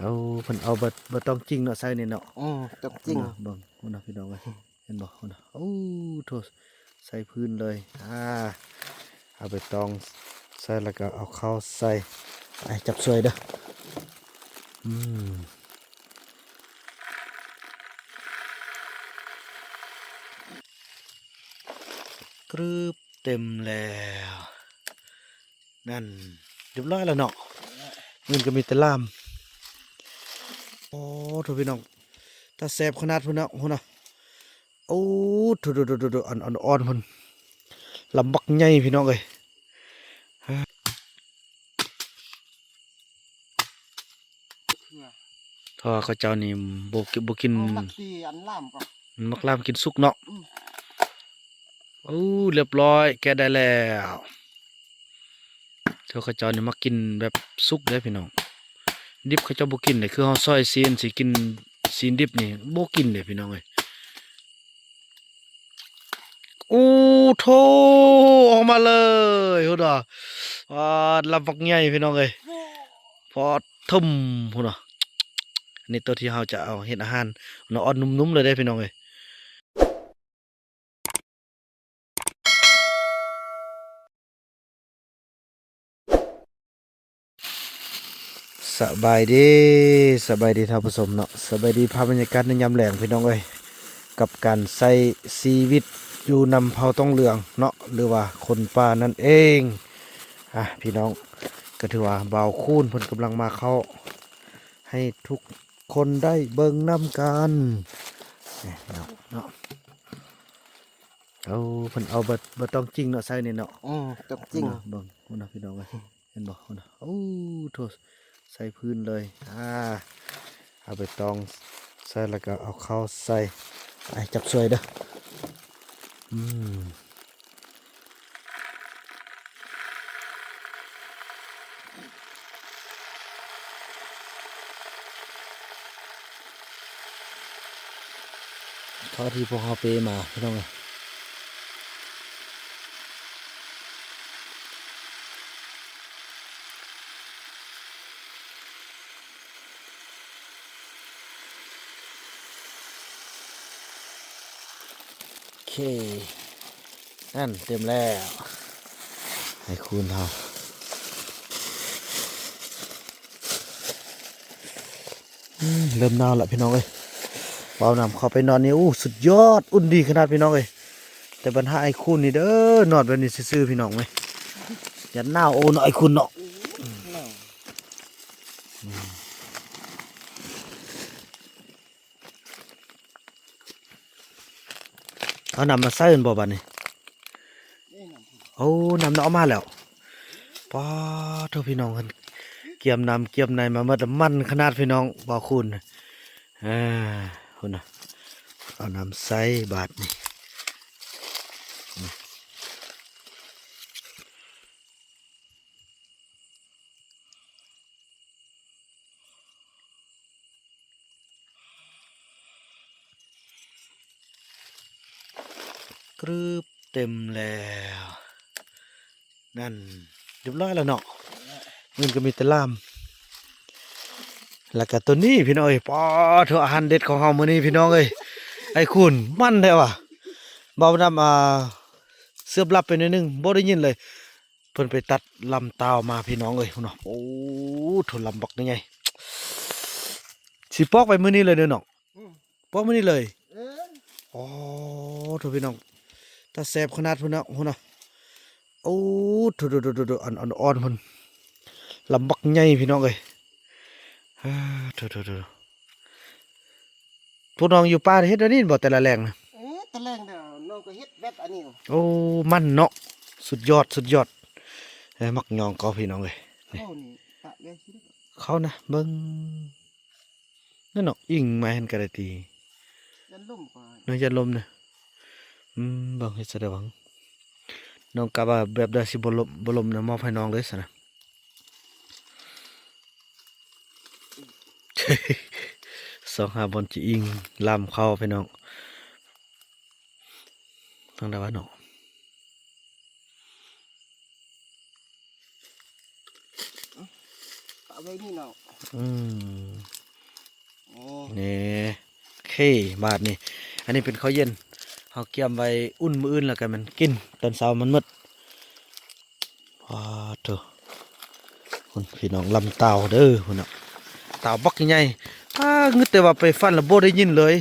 เอาเพิ่นเอาบ่ต้องจริงเนาะใส่นี่เนาะต้องจริงเบิ่งพุ่นน่ะพี่น้องเอ้ยเห็นบ่พุ่นน่ะโอ้โถใส่พื้นเลยเอาใบตองใส่แล้วก็เอาข้าวใส่ไปจับสวยเด้ออืมกรึบเต็มแล้วนั่นเรียบร้อยแล้วเนาะเงินก็มีแต่ล่ามโอ้โถพี่น้องถ้าแซ่บขนาดพุ่นน่ะโอ้โถอ่อนพุ่นลำบักใหญ่พี่น้องเอ้ยถ้าเขาเจ้านี่บ่กินมักตีอันล่ามก่อนมักลามกินสุกเนาะโอ้เรียบร้อยแกะได้แล้วเท่าเขาเจ้านี่มักกินแบบสุกเด้อพี่น้องดิบเขาเจ้าบ่กินเลยคือเฮาซอยซีนสิกินซีนดิบนี่บ่กินเด้พี่น้องเอ้ยโอ้โถออกมาเลยพุ่นน่ะลำบักใหญ่พี่น้องเอ้ยพอทึมพุ่นน่ะอันนี้ตัวที่เฮาจะเอาเฮ็ดอาหารเนาะอ่อนนุ่มๆเลยเด้อพี่น้องเอ้ยสบายดีท่านผู้ชมเนาะสบายดีภาพบรรยากาศในยามแลงพี่น้องเอ้ยกับการใช้ชีวิตอยู่นำเผาต้องเหลืองเนาะหรือว่าคนป่านั่นเองพี่น้องก็ถือว่าบ่าวคูนเพิ่นกำลังมาเข้าให้ทุกคนได้เบิ่งนำกันนี่พี่น้องเนาะเอาเพิ่นเอาบ่ต้องจริงเนาะใส่นี่เนาะต้องจริงเบิ่งพุ่นน่ะพี่น้องเอ้ยเห็นบ่พุ่นน่ะโอ้โถใส่พื้นเลยเอาใบตองใส่แล้วก็เอาข้าวใส่ไปจับสวยเด้ออืมเท่าที่พวกเขาเปมาพี่น้องเอ้ยโอเคนั่นเต็มแล้วให้คูณเขาเริ่มหนาวแล้วพี่น้องเอ้ยเบานำเข้าไปนอนนี่อู้สุดยอดอุ่นดีขนาดพี่น้องเอ้ยแต่ปัญหาไอ้คุณนี่เด้อนอนแบบนี้ซื่อๆพี่น้องเว้ยอย่าหนาวโอ้เนาะไอ้คุณเนาะเอานำมาใส่กันบ่บัดนี้โอ้นำเนาะเอามาแล้วป้าเท่าพี่น้องกันเกี่ยมนำเกี่ยมในมาเมื่อมันขนาดพี่น้องบ่คุณคุณนะเอานำใส่บาทนี่กรึบเต็มแล้วนั่นเรียบร้อยแล้วเนาะเงินก็มีแต่ล่ามแล้วก็ตัวนี้พี่น้องเอ้ยป้าเถอะอาหารเด็ดของเฮามื้อนี้พี่น้องเอ้ยไอ้คุณมันได้ว่ะเบานำเสือบลับไปหน่อยนึงบ่ได้ยินเลยเพิ่นไปตัดลำตาวมาพี่น้องเอ้ยพุ่นเนาะโอ้ถลำบักนี่ไงสิปอกไปมื้อนี้เลยเด้อน้องปอกมื้อนี้เลยอ๋อโถพี่น้องถ้าแซ่บขนาดพุ่นน่ะโอ้โถอ่อนพุ่นลำบักใหญ่พี่น้องเอ้ยโถพวกน้องอยู่ป่าเฮ็ดอันนี้บ่แต่ละแรงนะตะแรงเด้อน้องก็เฮ็ดแบบอันนี้โอ้มันเนาะสุดยอดมักยองก็พี่น้องเอ้ยนี่ปะเลยสิเขานะเบิ่งนั่นเนาะอิงมาเห็นกระตียันล่มก่อนน้องจะลมนะเบิ่งให้แสดงน้องกะว่าแบบใดสิบ่ลมนะมอบให้น้องเลยซะนะ 25 บอนจีอิงลำเข้าพี่น้องทางใดวะเนาะปะไว้นี่เนาะอืม นี่เคบาทนี่อันนี้เป็นข้าวเย็นเฮาเกี่ยมไว้อุ่นมื้ออื่นแล้วกันมันกินตอนเช้ามันหมดว้าเถอะคุณพี่น้องลำเต่าเด้อคุณน่ะเต่าบักใหญ่งึดแต่ว่าไปฟันแล้วบ่ได้ยินเลย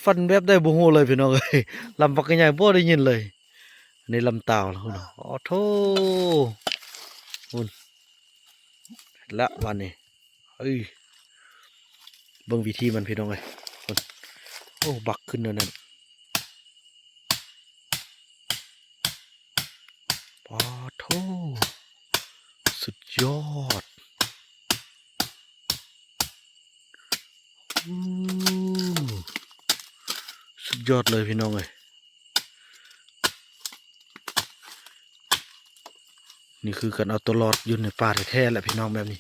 ฟันแบบได้บ่ฮู้เลยพี่น้องเอ้ยลำบักใหญ่บ่ได้ยินเลยอันนี้ลำเต่าแล้วคุณน่ะอ๋อโธ่คุณละวันนี้เอ้ยเบิ่งวิธีมันพี่น้องเอ้ยคุณโอ้บักขึ้นแล้วนั่นปาโธ่สุดยอดอู้สุดยอดเลยพี่น้องเอ้ยนี่คือการเอาตัวรอดอยู่ในป่าแท้ๆแหละพี่น้องแบบนี้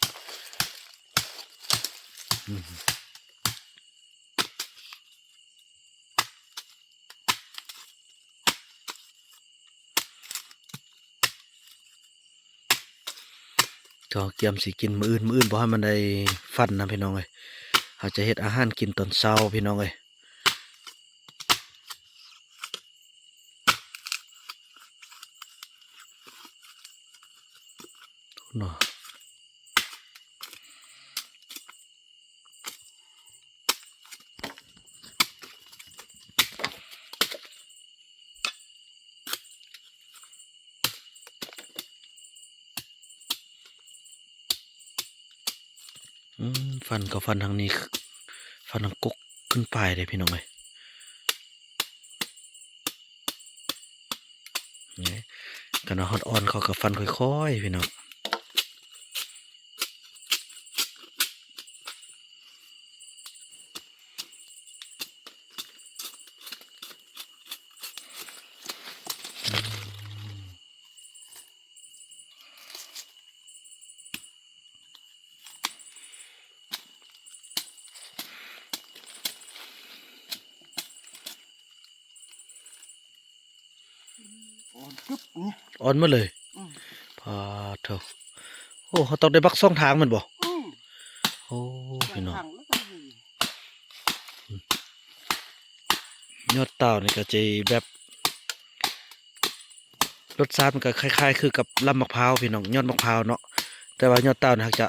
อืมก็เกียมสิกินมื้ออื่นบ่ให้มันได้ฟันนะพี่น้องเอ้ยเขาจะเฮ็ดอาหารกินตอนเช้าพี่น้องเอ้ยเนาะฟันกับฟันทางนี้ฟันทางกกขึ้นปลายเลยพี่น้องเอ้ยนี่กันเอาฮอดออนเขากับฟันค่อยๆพี่น้องอ่อนกึบเนี่ย ออนมาเลยอืมพาเถอะโอ้เขาต้องได้บักซ่องทางมันบ่อืมโอ้พี่น้อง ทางแล้วก็มี ยอดเต่านี่ก็จะแบบรสชาติมันก็คล้ายๆคือกับลำมะพร้าวพี่น้องยอดมะพร้าวเนาะแต่ว่ายอดเต่านี่จะ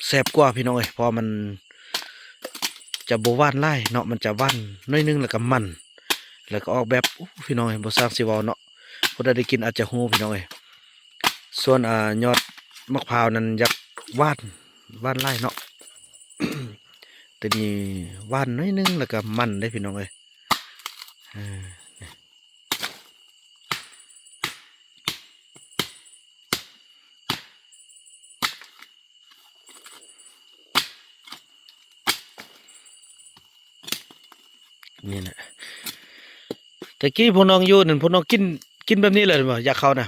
แซ่บกว่าพี่น้องเอ้ยเพราะมันจะบ่หวานไล่เนาะมันจะหวานน้อยนึงแล้วก็มันแล้วก็ออกแบบอู้พี่น้องเอ้ยบ่สร้างสิเว้าเนาะผู้ใดได้กินอาจจะฮู้พี่น้องเอ้ยส่วนยอดมะพร้าวนั้นอยากหวานไล่เนาะ แต่นี่หวานน้อยนึงแล้วก็มันได้พี่น้องเอ้ยเออนี่แหละแต่กี้พวกน้องอยู่นั่นพวกน้องกินแบบนี้เลยบ่อยากเข้านะ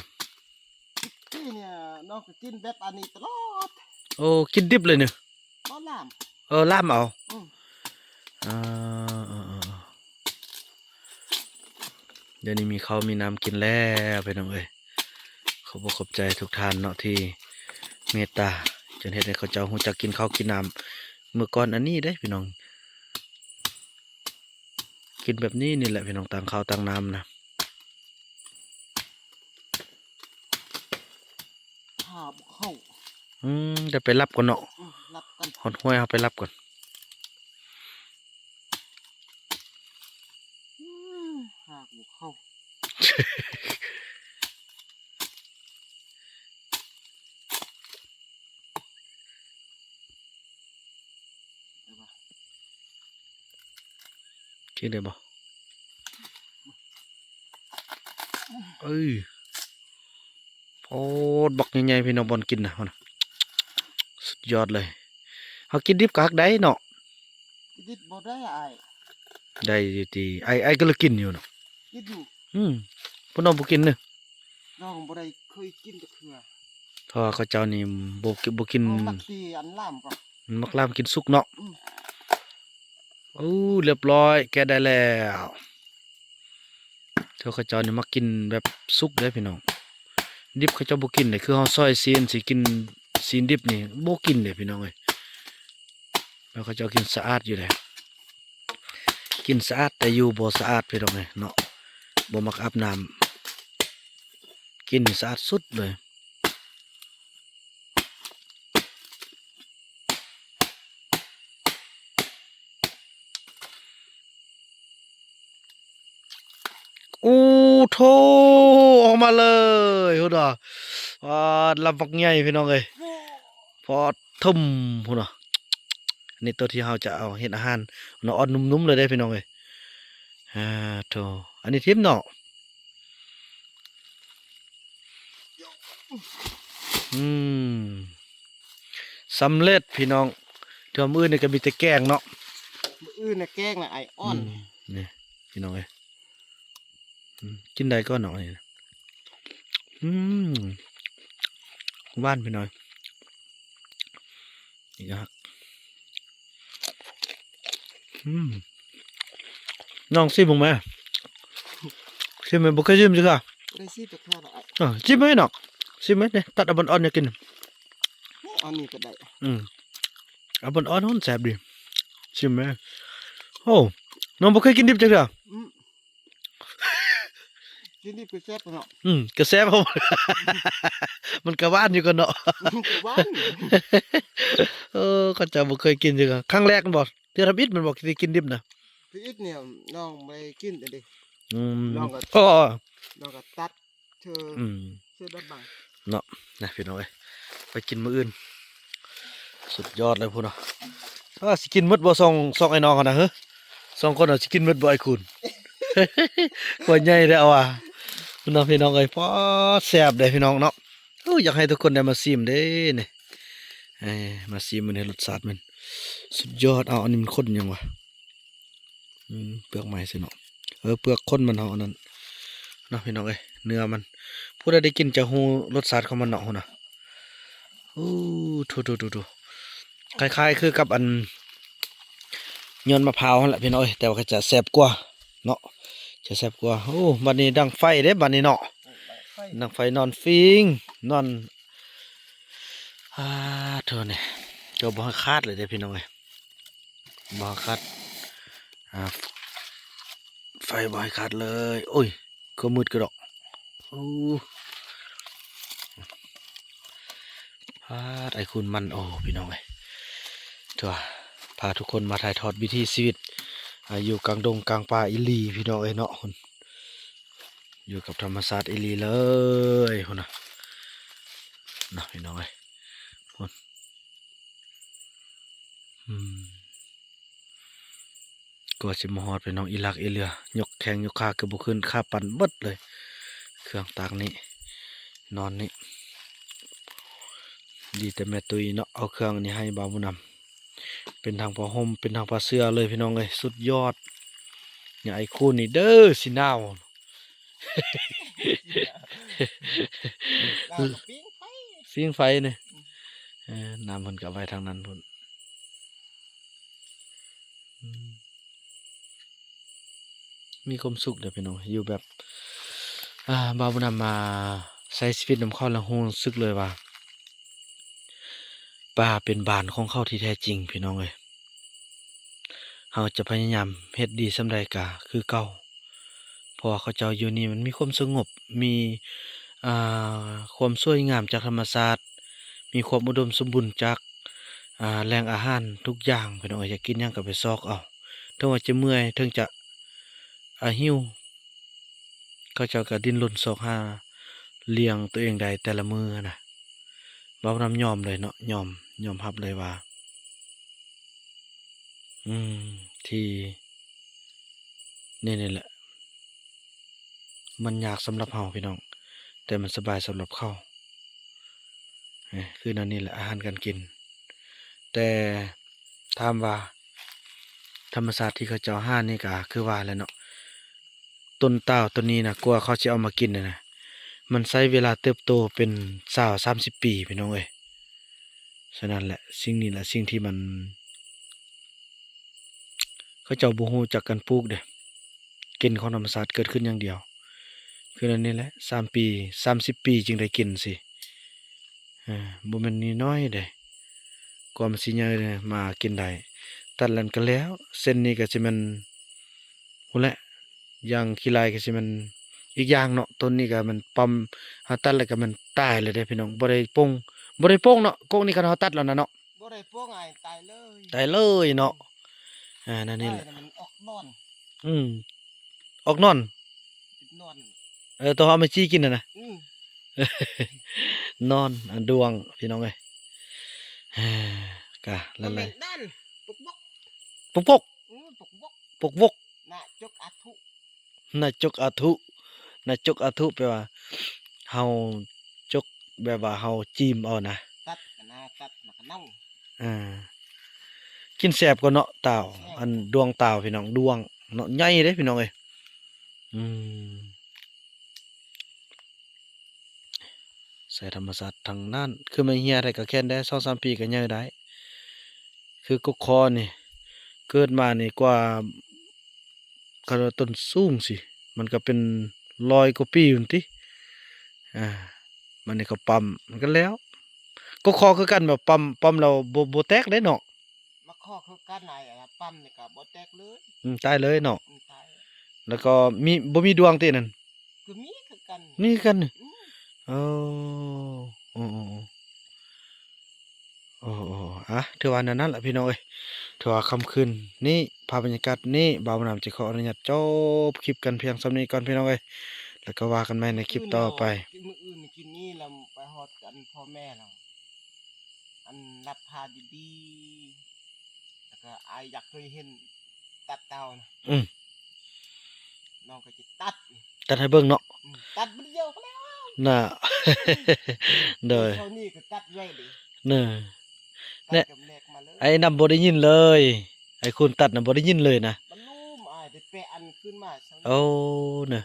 ที่เนี่ยน้องก็กินแบบอันนี้ตลอด โอ้กินดิบเลยเนี่ยบ่ลาม ล่ามเอาอืมอ่าอ่าอ่าเดี๋ยวนี้มีข้าวมีน้ำกินแล้วไปน้องเอ้ยขอบคุณขอบใจทุกท่านเนาะที่เมตตาจนเฮ็ดให้เขาเจ้าฮู้จักกินข้าวกินน้ำเมื่อก่อนอันนี้เด้พี่น้องกินแบบนี้นี่แหละพี่น้องต่างข้าวต่างน้ำนะ หาบเข้า เดี๋ยวไปรับก่อนเนาะรับกัน ฮอดห้วยเอาไปรับก่อน อืหาบเข้าเดี๋ยวว่า กินได้บ่เอ้ยโอ้บักใหญ่ๆพี่น้องบอลกินนะมันสุดยอดเลยเขากินดิบกักได้เนาะ กินบ่ได้อ้าย ได้ดีๆไอ้ก็เลยกินอยู่เนาะ กินอยู่ พวกน้องบ่กินเนอะน้องบ่ได้เคยกินจักเทื่อ เพราะว่าเขาเจ้านี่บ่กินเอามักตีอันล่ามก่อน มักลามกินสุกเนาะอืม โอ้เรียบร้อยแกะได้แล้วเท่าเขาเจ้านี่มักกินแบบสุกเด้อพี่น้องดิบเขาเจ้าบ่กินเลยคือเฮาซอยซีนสิกินซีนดิบนี่บ่กินเลยพี่น้องเอ้ย แล้วเขาเจ้ากินสะอาดอยู่เลยกินสะอาดแต่อยู่บ่สะอาดพี่น้องเลยเนาะบ่มักอาบน้ำกินสะอาดสุดเลยอู้โถออกมาเลยพุ่นอ่ะลำบักใหญ่พี่น้องเอ้ยพอทุ่มพุ่นอ่ะอันนี้ตัวที่เราจะเอาเฮ็ดอาหารเนาะอ่อนนุ่มๆเลยได้พี่น้องเอ้ยโถอันนี้ทิมเนาะอืมสำเร็จพี่น้องเทื่อมื้อนี่ก็มีแต่แกงเนาะ มื้ออื่นน่ะแกงน่ะไอ้อ้อน นี่พี่น้องเอ้ยกินได้ก็หน่อยอืมว่านพี่น้อยนี่นะครับน้องซิมผมไหมซิมไหมบุกเคยซิมจ้ะค่ะ บ่ได้สิจักเท่าดอกไอ้ ซิมไหมน้องซิมไหมเนี่ยตัดเอาบนอ่อนเนี่ยกินอันนี้ก็ได้ เอาบนอ่อนหุ่นแสบดิซิมไหมโอ้น้องบุกเคยกินดิบจ้ะค่ะ อืมกินนี่ก็แซ่บเนาะ กระแสบผม มันกระว่านอยู่กันเนาะ ก็หวาน เขาจะบุกเคยกินจ้ะค่ะครั้งแรกมันบอกที่ทำอิฐมันบอกที่กินดิบนะ พี่อิดเนี่ยน้องไปกินแต่ดิ ลองก่อน อ๋อ น้องก็ตัดเธอ เสื้อดับบัง เนาะนะพี่น้องเอ้ยไปกินมื้ออื่นสุดยอดเลยพูดเนาะสิกินหมดบ่สองไอ้น้องกันนะเฮ้อสองคนสิกินหมดบ่ไอ้คุณ กว่าใหญ่แล้วอ่ะพี่น้องเอ้ยพอแซ่บเด้พี่น้องเนาะอยากให้ทุกคนได้มาซิมเด้นี่มาซิมมันให้รสชาติมันสุดยอดอันนี้มันข้นยังวะเปลือกใหม่สิเนาะเปลือกข้นมันอันนั้นเนาะพี่น้องเอ้ยเนื้อมันผู้ใดได้กินจะฮู้รสชาติของมันเนาะนะถูคล้ายๆคือกับอันยอนมะพร้าวนั่นแหละพี่น้องเอ้ยแต่ว่าก็จะแซ่บกว่าเนาะจะแซ่บกว่าบัดนี้ดังไฟเด้บัดนี้เนาะดังไฟนอนฟิงนอนเธอเนี่ยเจ้าบ่ให้คาดเลยเด้พี่น้องเอ้ยบ่ให้คาดไฟบ่ให้คาดเลยโอ้ยก็มืดกระดอกไอ้คุณมันพี่น้องเอ้ยเถอะพาทุกคนมาถ่ายทอดวิถีชีวิตอยู่กลางดงกลางป่าอิลีพี่น้องเอ้ยเนาะคนอยู่กับธรรมชาติอิลีเลยคนนะพี่น้องเอ้ยคนก็สิมาฮอดพี่น้องอีลักอีเรือยกแข้งยกขาเกือบบุขึ้นขาปั่นเบิดเลยเครื่องตากนี้นอนนี้ดีแต่แม่ตุยเนาะเอาเครื่องนี้ให้บ่าวบุญนำเป็นทางผ้าห่มเป็นทางผ้าเสื้อเลยพี่น้องเลยสุดยอดเนี่ยไอ้คู่นี่เด้อสินาว แล้วก็ปิ้งไฟ ฟิงไฟเนี่ยน้ำเพิ่นกับไว้ทางนั้นพุ่นมีความสุขเด้อพี่น้องอยู่แบบบ่าวบุญนำมาใช้ชีวิตนำเข้าแล้วรู้สึกเลยว่าป่าเป็นบ้านของเขาที่แท้จริงพี่น้องเอ้ยเราจะพยายามเฮ็ดดีส่ำใดกะคือเก่าเพราะว่าเขาเจ้าอยู่นี่มันมีความสงบมีความสวยงามจากธรรมชาติมีความอุดมสมบูรณ์จากแหล่งอาหารทุกอย่างพี่น้องเอ้ยอยากกินหยังก็ไปซอกเอาถึงว่าจะเมื่อยถึงจะหิวเขาเจ้าก็ดิ้นรนซอกหาเลี้ยงตัวเองได้แต่ละมื้อนะบ่าวนำยอมเลยเนาะยอมรับเลยว่าที่นี่แหละมันยากสำหรับเฮาพี่น้องแต่มันสบายสำหรับเขาคือนั่นนี่แหละอาหารการกินแต่ถามว่าธรรมชาติที่เขาเจ้าห้านี่ก็คือว่าแหล้วเนาะต้นเต้าต้นนี้นะกลัวเขาจะเอามากินนะมันใช้เวลาเติบโตเป็น20-30 ปีพี่น้องเอ้ยฉะนั้นแหละสิ่งนี้แหละสิ่งที่มันเขาเจ้าบ่ฮู้จักกันปลูกเด้กินของธรรมชาติเกิดขึ้นอย่างเดียวคือนั่นนี่แหละ3 ปี30 ปีจึงได้กินสิบ่แม่นน้อยๆเด้กว่ามันสิใหญ่มากินได้ ตัดแล้วก็แล้ว เส้นนี้ก็สิมันพู้นแหละอย่างขี้ลายก็สิมันอีกอย่างเนาะต้นนี้ก็มันปั๊มเฮาตัดแล้วก็มันตายเลยเด้พี่น้องบ่ได้โป่งเนาะโกกนี่คันเฮาตัดแล้วนะเนาะ บ่ได้พวกไงตายเลย ตายเลยเนาะนั่นนี่แหละ ตายมันออกนอน อืมออกนอน ติดนอน ตัวเอามาจี้กินน่ะนะ อืม นอนอันดวงพี่น้องเอ้ย กะ มั ละ น เล เป็ ย นด้านปุกบก ปกปก ปุกบก ปกวก น่ะจกอัทุ น่ะจกอาทุน่ะจกอาทุแปลว่าเฮาจกแบบว่าเฮาจิ้มเอานะ ตัดกันนะตัดมันก็เน่า อ่ากินแซ่บกว่าเนาะเต่าอันดวงเต่าพี่น้องดวงเนาะใหญ่เด้พี่น้องเอ้ยอืมใส่ธรรมศาสตร์ทางนั้นคือไม่เฮียได้ก็แค่นได้2-3ปีก็ใหญ่ได้ คือกกคอนี่เกิดมานี่กว่าก็ต้นสูงสิ มันก็เป็น100 กว่าปีพุ่นติอ่ามันนี่ก็ปั๊มมันก็แล้วกกคอคือกันแบบปั๊มแล้วบ่แตกได้เนาะ มาข้อคือการไหนอะปั๊มนี่ก็บ่แตกเลย ตายเลยเนาะ ตาย แล้วก็บ่มีดวงตินั่น คือมีคือกัน นี่กันนี่ อืม โอ้โอ้โอ้โอ้อะถือว่านั้นล่ะพี่น้องเอ้ยถือว่าค่ำคืนนี้ภาพบรรยากาศนี้บ่าวนำจะขออนุญาตจบคลิปกันเพียงส่ำนี้ก่อนพี่น้องเอ้ยแล้วก็ว่ากันใหม่ในคลิปต่อไป มื้ออื่นนี่กินนี่แล้วไปฮอดกันพ่อแม่เราอันรับพาดีๆแล้วก็อายอยากเคยเห็นตัดเตานะ อืม น้องก็จะตัด จัดให้เบิ่งเนาะ ตัดมันเดียวก็แล้ว น่ะ เด้อ เท่านี้ก็ตัดไว้ดิ เด้อ ตั เนี่ ด ย กับแลกมาเลย ไอ้นำบ่ได้ยินเลย ไอ้คุณตัดน่ะบ่ได้ยินเลยนะ มันนุ่มอายไปแปะอันขึ้นมาซัง โอ้น่ะ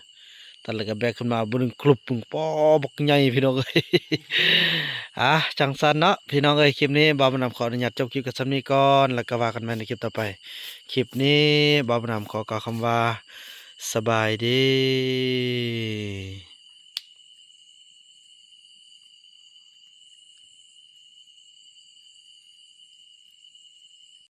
ตัดแล้วก็แบกขึ้นมาบ่นึงกรุบปึงปอบักใหญ่พี่น้องเอ้ย จังซันเนาะพี่น้องเอ้ยคลิปนี้บ่าวบุญนำขออนุญาตจบคลิปกับซ้ำนี้ก่อนแล้วก็ว่ากันใหม่ในคลิปต่อไปคลิปนี้บ่าวบุญนำขอกล่าวคำว่าสบายดี